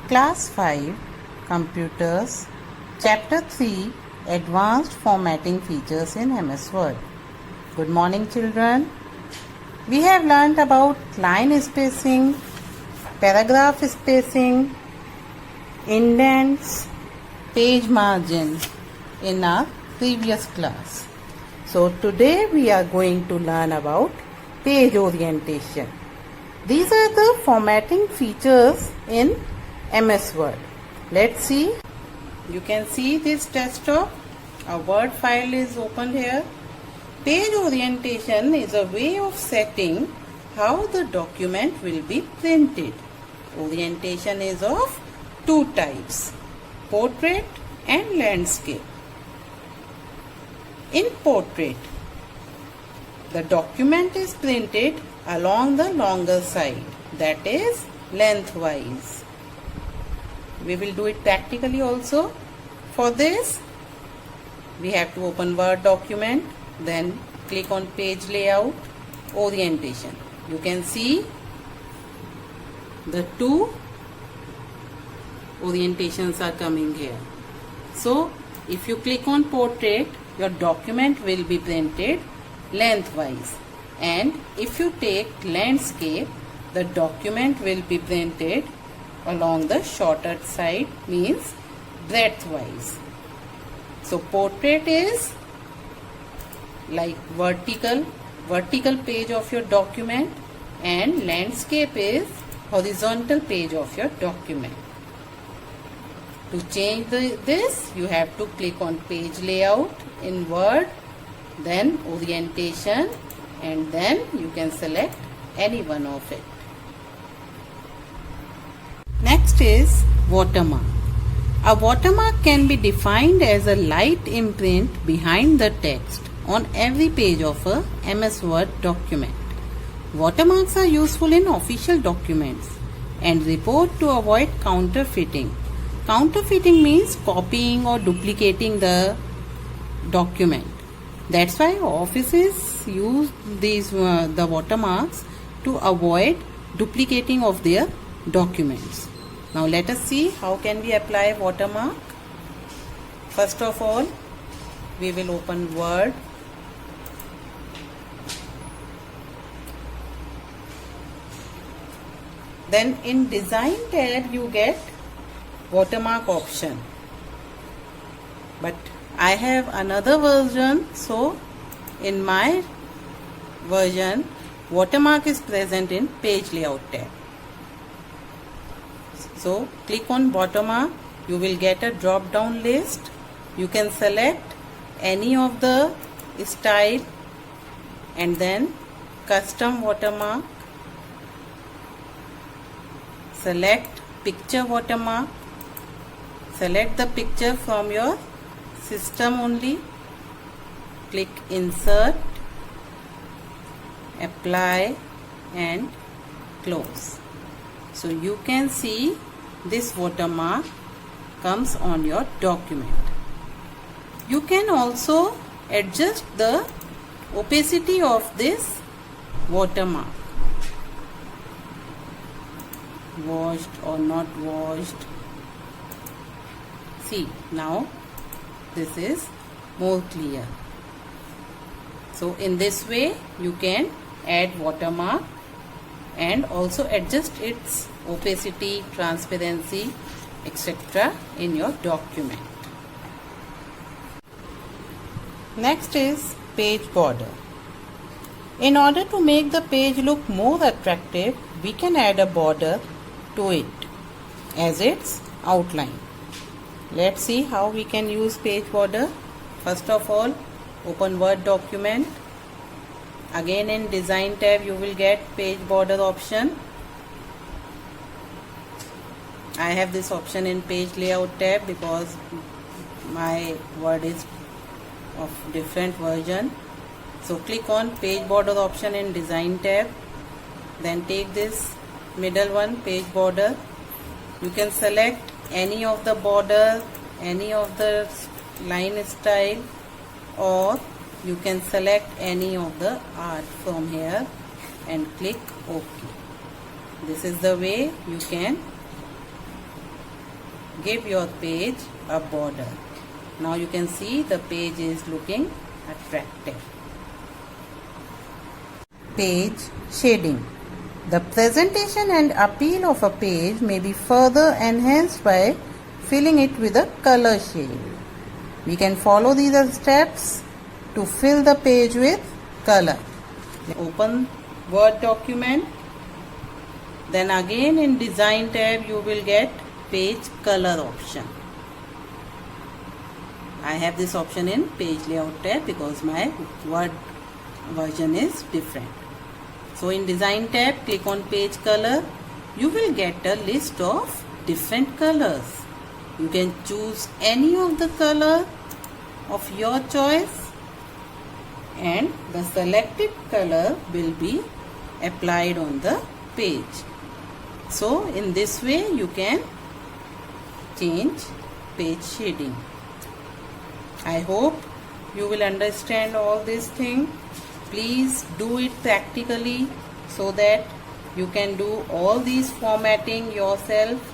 Class 5 Computers Chapter 3 Advanced Formatting Features in MS Word. Good morning children. We have learnt about line spacing, paragraph spacing, indents, page margin in our previous class. So today we are going to learn about page orientation. These are the formatting features in MS Word. Let's see. You can see this desktop. A Word file is opened here. Page orientation is a way of setting how the document will be printed. Orientation is of two types, portrait and landscape. In portrait, the document is printed along the longer side, that is lengthwise. We will do it practically also. For this, we have to open Word document, then click on page layout, orientation. You can see the two orientations are coming here. So, if you click on portrait, your document will be printed lengthwise, and if you take landscape, the document will be printed along the shorter side, means breadthwise. So portrait is like vertical page of your document, and landscape is horizontal page of your document. To change this, you have to click on page layout in Word, then orientation, and then you can select any one of it. Next is watermark. A watermark can be defined as a light imprint behind the text on every page of a MS Word document. Watermarks are useful in official documents and report to avoid counterfeiting. Counterfeiting means copying or duplicating the document. That's why offices use the watermarks to avoid duplicating of their documents. Now let us see how can we apply watermark. First of all, we will open Word. Then in Design tab you get watermark option. But I have another version, so in my version watermark is present in Page Layout tab. So click on watermark, you will get a drop down list. You can select any of the style and then custom watermark. Select picture watermark. Select the picture from your system only. Click insert, apply and close. So you can see this watermark comes on your document. You can also adjust the opacity of this watermark. Washed or not washed. See, now this is more clear. So in this way you can add watermark and also adjust its opacity, transparency, etc. in your document. Next is page border. In order to make the page look more attractive, we can add a border to it as its outline. Let's see how we can use page border. First of all, open Word document. Again in Design tab you will get page border option. I have this option in Page Layout tab because my Word is of different version. So click on page border option in Design tab. Then take this middle one, page border. You can select any of the border, any of the line style, or you can select any of the art from here and click OK. This is the way you can give your page a border. Now you can see the page is looking attractive. Page shading. The presentation and appeal of a page may be further enhanced by filling it with a color shade. We can follow these steps to fill the page with color. Open Word document. Then again in Design tab you will get Page Color option. I have this option in Page Layout tab because my Word version is different. So in Design tab, click on Page Color. You will get a list of different colors. You can choose any of the color of your choice, and the selected color will be applied on the page. So in this way you can change page shading. I hope you will understand all these things. Please do it practically so that you can do all these formatting yourself